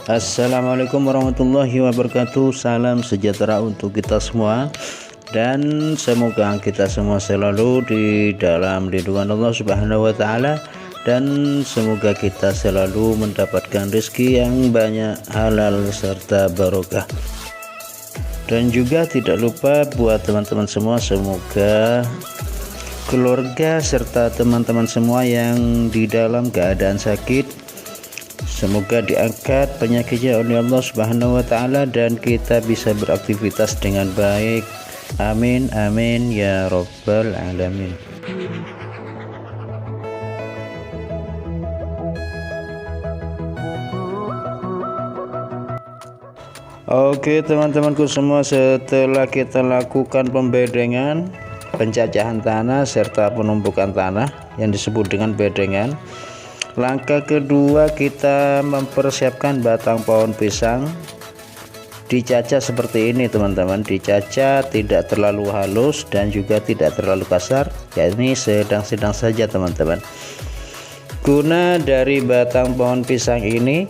Assalamualaikum warahmatullahi wabarakatuh. Salam sejahtera untuk kita semua, dan semoga kita semua selalu di dalam lindungan Allah Subhanahu wa taala, dan semoga kita selalu mendapatkan rezeki yang banyak, halal serta barokah. Dan juga tidak lupa buat teman-teman semua, semoga keluarga serta teman-teman semua yang di dalam keadaan sakit, semoga diangkat penyakitnya oleh Allah Subhanahu wa taala dan kita bisa beraktivitas dengan baik. Amin amin ya rabbal alamin. Oke teman-temanku semua, setelah kita lakukan pembedengan, penjajahan tanah serta penumpukan tanah yang disebut dengan bedengan, langkah kedua kita mempersiapkan batang pohon pisang. Dicacah seperti ini teman-teman, dicacah tidak terlalu halus dan juga tidak terlalu kasar, yakni sedang-sedang saja teman-teman. Guna dari batang pohon pisang ini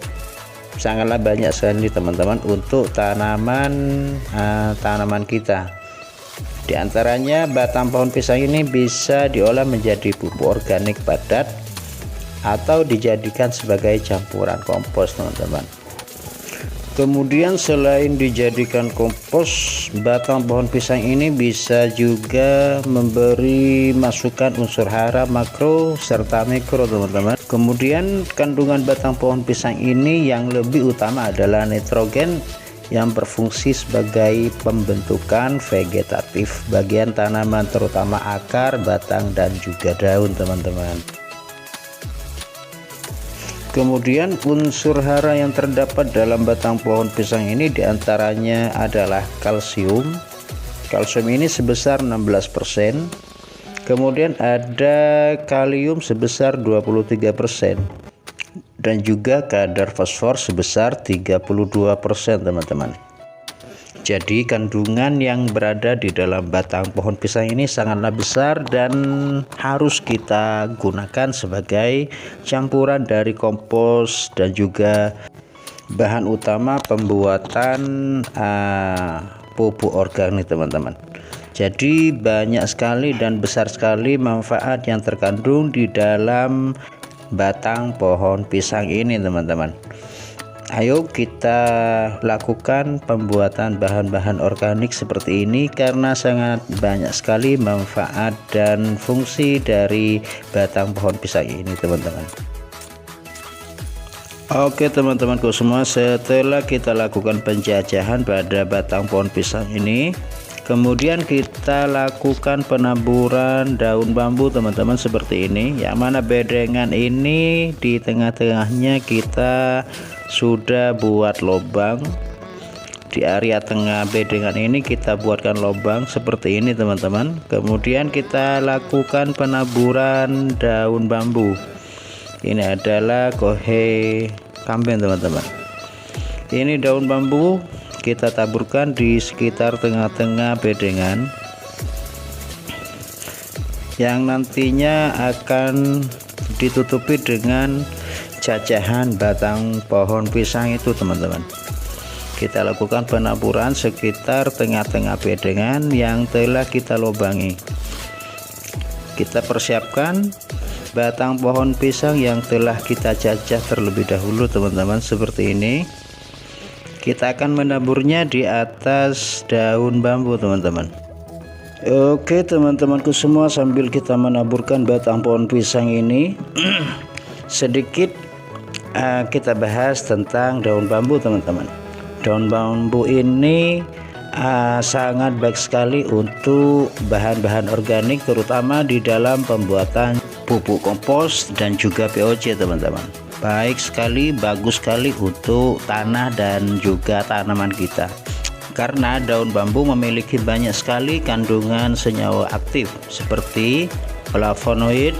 sangatlah banyak sekali teman-teman untuk tanaman kita. Di antaranya batang pohon pisang ini bisa diolah menjadi pupuk organik padat atau dijadikan sebagai campuran kompos teman-teman. Kemudian selain dijadikan kompos, batang pohon pisang ini bisa juga memberi masukan unsur hara makro serta mikro teman-teman. Kemudian kandungan batang pohon pisang ini yang lebih utama adalah nitrogen yang berfungsi sebagai pembentukan vegetatif bagian tanaman, terutama akar, batang dan juga daun teman-teman. Kemudian unsur hara yang terdapat dalam batang pohon pisang ini diantaranya adalah kalsium. Kalsium ini sebesar 16%. Kemudian ada kalium sebesar 23%. Dan juga kadar fosfor sebesar 32% teman-teman. Jadi kandungan yang berada di dalam batang pohon pisang ini sangatlah besar dan harus kita gunakan sebagai campuran dari kompos dan juga bahan utama pembuatan pupuk organik teman-teman. Jadi banyak sekali dan besar sekali manfaat yang terkandung di dalam batang pohon pisang ini teman-teman. Ayo kita lakukan pembuatan bahan-bahan organik seperti ini karena sangat banyak sekali manfaat dan fungsi dari batang pohon pisang ini teman-teman. Oke teman-temanku semua, setelah kita lakukan penjajahan pada batang pohon pisang ini, kemudian kita lakukan penaburan daun bambu teman-teman seperti ini, yang mana bedengan ini di tengah-tengahnya kita sudah buat lubang. Di area tengah bedengan ini kita buatkan lubang seperti ini teman-teman. Kemudian kita lakukan penaburan daun bambu. Ini adalah kohe kambing teman-teman. Ini daun bambu kita taburkan di sekitar tengah-tengah bedengan yang nantinya akan ditutupi dengan cacahan batang pohon pisang itu teman-teman. Kita lakukan penaburan sekitar tengah-tengah bedengan yang telah kita lubangi. Kita persiapkan batang pohon pisang yang telah kita cacah terlebih dahulu teman-teman seperti ini. Kita akan menaburnya di atas daun bambu teman-teman. Oke teman-temanku semua, sambil kita menaburkan batang pohon pisang ini sedikit kita bahas tentang daun bambu teman-teman. Daun bambu ini sangat baik sekali untuk bahan-bahan organik, terutama di dalam pembuatan pupuk kompos dan juga POC teman-teman. Baik sekali, bagus sekali untuk tanah dan juga tanaman kita, karena daun bambu memiliki banyak sekali kandungan senyawa aktif seperti flavonoid,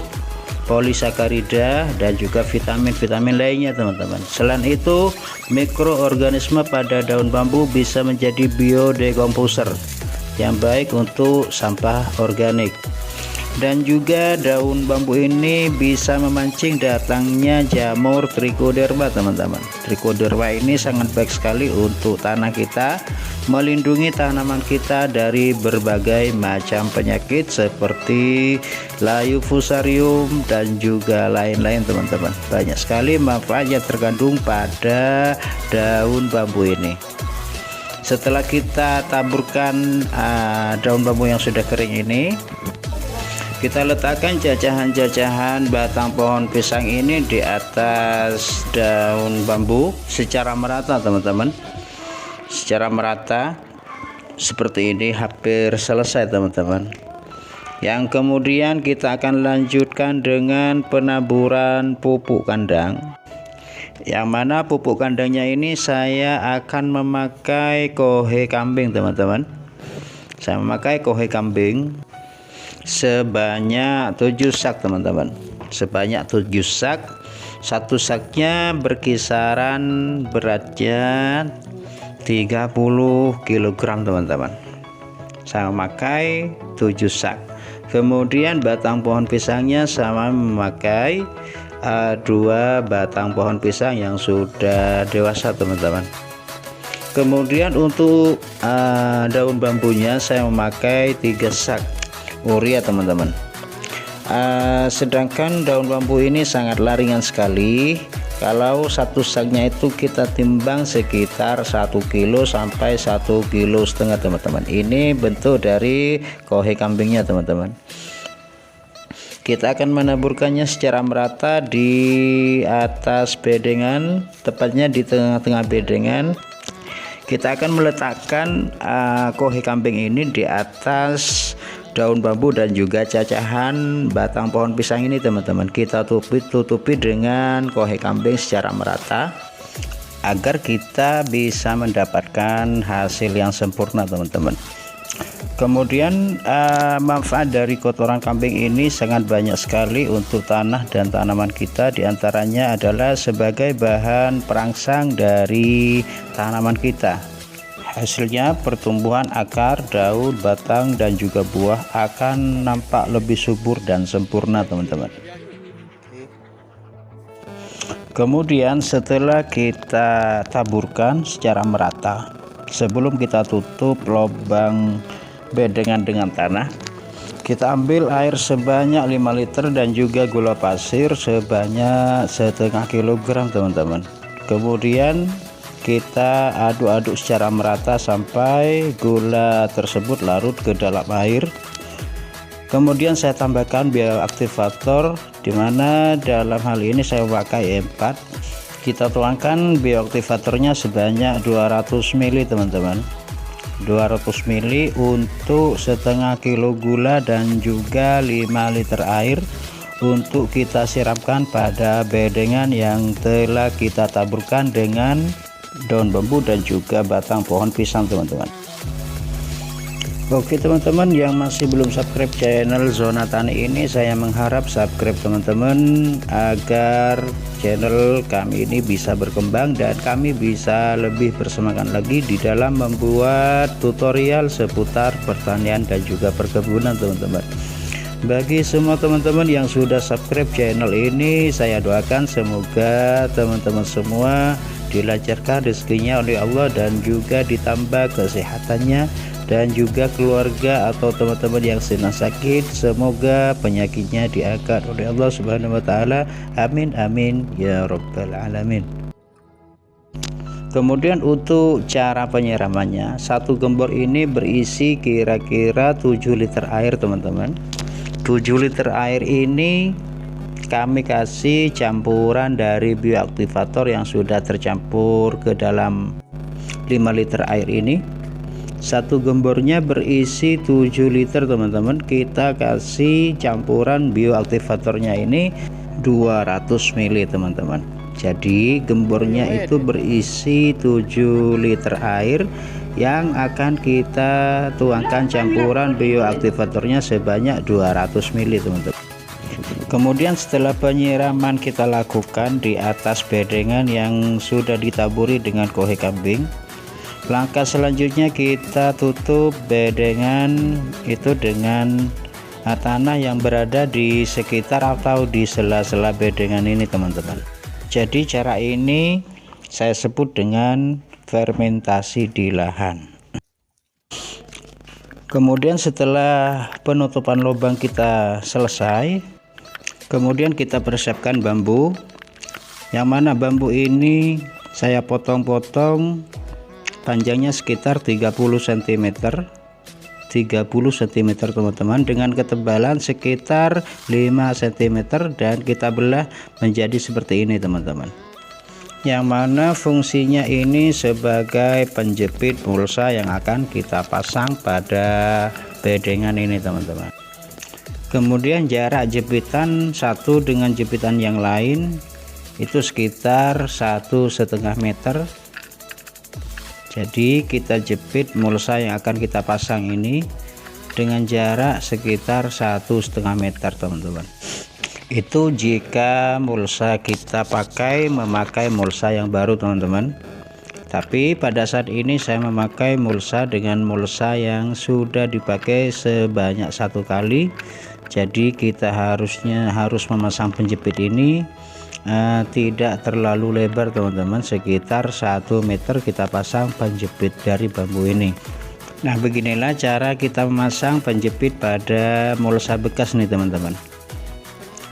polisakarida dan juga vitamin-vitamin lainnya teman-teman. Selain itu, mikroorganisme pada daun bambu bisa menjadi biodecomposer yang baik untuk sampah organik. Dan juga daun bambu ini bisa memancing datangnya jamur trichoderma teman-teman. Trichoderma ini sangat baik sekali untuk tanah kita, melindungi tanaman kita dari berbagai macam penyakit seperti layu fusarium dan juga lain-lain teman-teman. Banyak sekali manfaat yang terkandung pada daun bambu ini. Setelah kita taburkan daun bambu yang sudah kering ini, kita letakkan cacahan-cacahan batang pohon pisang ini di atas daun bambu secara merata teman-teman, secara merata seperti ini. Hampir selesai teman-teman. Yang kemudian kita akan lanjutkan dengan penaburan pupuk kandang, yang mana pupuk kandangnya ini saya akan memakai kohe kambing teman-teman. Saya memakai kohe kambing sebanyak 7 sak teman-teman, sebanyak 7 sak. Satu saknya berkisaran beratnya 30 kg teman-teman. Saya memakai 7 sak. Kemudian batang pohon pisangnya sama memakai 2 batang pohon pisang yang sudah dewasa teman-teman. Kemudian untuk daun bambunya saya memakai 3 sak urea teman-teman. Sedangkan daun bambu ini sangatlah ringan sekali. Kalau satu saknya itu kita timbang sekitar 1 kilo sampai 1,5 kilo teman-teman. Ini bentuk dari kohe kambingnya teman-teman. Kita akan menaburkannya secara merata di atas bedengan, tepatnya di tengah-tengah bedengan. Kita akan meletakkan kohe kambing ini di atas daun bambu dan juga cacahan batang pohon pisang ini teman-teman. Kita tutupi dengan kohe kambing secara merata agar kita bisa mendapatkan hasil yang sempurna teman-teman. Kemudian manfaat dari kotoran kambing ini sangat banyak sekali untuk tanah dan tanaman kita. Di antaranya adalah sebagai bahan perangsang dari tanaman kita. Hasilnya pertumbuhan akar, daun, batang, dan juga buah akan nampak lebih subur dan sempurna teman-teman. Kemudian setelah kita taburkan secara merata, sebelum kita tutup lubang bedengan dengan tanah, kita ambil air sebanyak 5 liter dan juga gula pasir sebanyak 1/2 kilogram teman-teman. Kemudian kita aduk-aduk secara merata sampai gula tersebut larut ke dalam air. Kemudian saya tambahkan bioaktivator, dimana dalam hal ini saya pakai 4. Kita tuangkan bioaktivatornya sebanyak 200 ml teman-teman. 200 ml untuk 1/2 kilo gula dan juga 5 liter air untuk kita siramkan pada bedengan yang telah kita taburkan dengan daun bambu dan juga batang pohon pisang teman-teman. Oke teman-teman yang masih belum subscribe channel Zona Tani ini, saya mengharap subscribe teman-teman agar channel kami ini bisa berkembang dan kami bisa lebih bersemangat lagi di dalam membuat tutorial seputar pertanian dan juga perkebunan teman-teman. Bagi semua teman-teman yang sudah subscribe channel ini, saya doakan semoga teman-teman semua dilancarkan rezekinya oleh Allah dan juga ditambah kesehatannya, dan juga keluarga atau teman-teman yang sedang sakit, semoga penyakitnya diangkat oleh Allah Subhanahu wa taala. Amin amin ya rabbal alamin. Kemudian untuk cara penyiramannya, satu gembor ini berisi kira-kira 7 liter air teman-teman. 7 liter air ini kami kasih campuran dari bioaktivator yang sudah tercampur ke dalam 5 liter air ini. Satu gembornya berisi 7 liter teman-teman. Kita kasih campuran bioaktivatornya ini 200 ml teman-teman. Jadi gembornya itu berisi 7 liter air yang akan kita tuangkan campuran bioaktivatornya sebanyak 200 ml teman-teman. Kemudian setelah penyiraman kita lakukan di atas bedengan yang sudah ditaburi dengan kohe kambing, langkah selanjutnya kita tutup bedengan itu dengan tanah yang berada di sekitar atau di sela-sela bedengan ini teman-teman. Jadi cara ini saya sebut dengan fermentasi di lahan. Kemudian setelah penutupan lubang kita selesai, kemudian kita persiapkan bambu, yang mana bambu ini saya potong-potong panjangnya sekitar 30 cm teman-teman, dengan ketebalan sekitar 5 cm, dan kita belah menjadi seperti ini teman-teman, yang mana fungsinya ini sebagai penjepit mulsa yang akan kita pasang pada bedengan ini teman-teman. Kemudian jarak jepitan satu dengan jepitan yang lain itu sekitar 1,5 meter. Jadi kita jepit mulsa yang akan kita pasang ini dengan jarak sekitar 1,5 meter teman-teman. Itu jika mulsa kita memakai mulsa yang baru teman-teman. Tapi pada saat ini saya memakai mulsa dengan mulsa yang sudah dipakai sebanyak 1 kali. Jadi kita harus memasang penjepit ini tidak terlalu lebar teman-teman, sekitar 1 meter kita pasang penjepit dari bambu ini. Nah, beginilah cara kita memasang penjepit pada mulsa bekas nih teman-teman.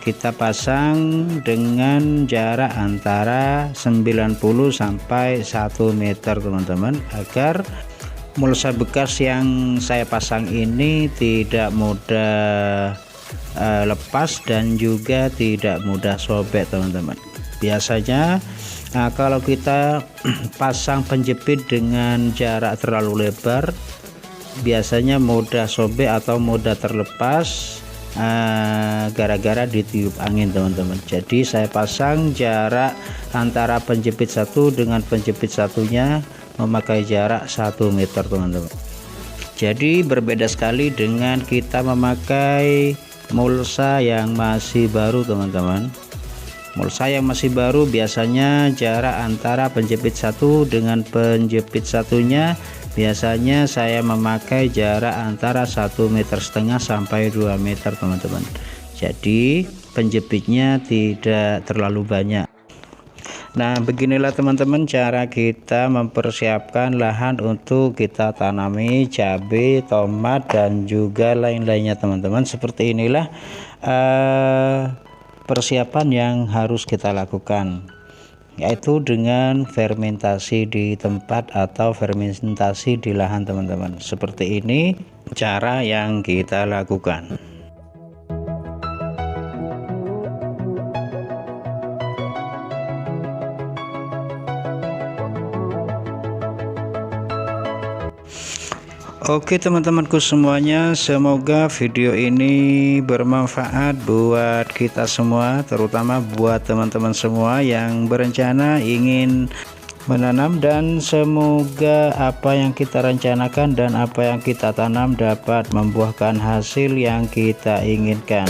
Kita pasang dengan jarak antara 90 sampai 1 meter teman-teman, agar mulsa bekas yang saya pasang ini tidak mudah lepas dan juga tidak mudah sobek teman-teman. Biasanya kalau kita pasang penjepit dengan jarak terlalu lebar, biasanya mudah sobek atau mudah terlepas gara-gara ditiup angin teman-teman. Jadi saya pasang jarak antara penjepit satu dengan penjepit satunya memakai jarak 1 meter teman-teman. Jadi berbeda sekali dengan kita memakai mulsa yang masih baru teman-teman. Mulsa yang masih baru biasanya jarak antara penjepit satu dengan penjepit satunya biasanya saya memakai jarak antara 1,5 meter sampai 2 meter teman-teman. Jadi penjepitnya tidak terlalu banyak. Nah, beginilah teman-teman cara kita mempersiapkan lahan untuk kita tanami cabai, tomat, dan juga lain-lainnya teman-teman. Seperti inilah persiapan yang harus kita lakukan, yaitu dengan fermentasi di tempat atau fermentasi di lahan teman-teman. Seperti ini cara yang kita lakukan. Oke teman-temanku semuanya, semoga video ini bermanfaat buat kita semua, terutama buat teman-teman semua yang berencana ingin menanam, dan semoga apa yang kita rencanakan dan apa yang kita tanam dapat membuahkan hasil yang kita inginkan.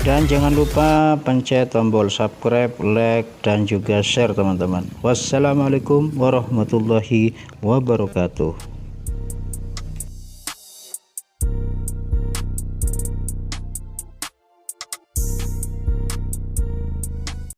Dan jangan lupa pencet tombol subscribe, like, dan juga share teman-teman. Wassalamualaikum warahmatullahi wabarakatuh.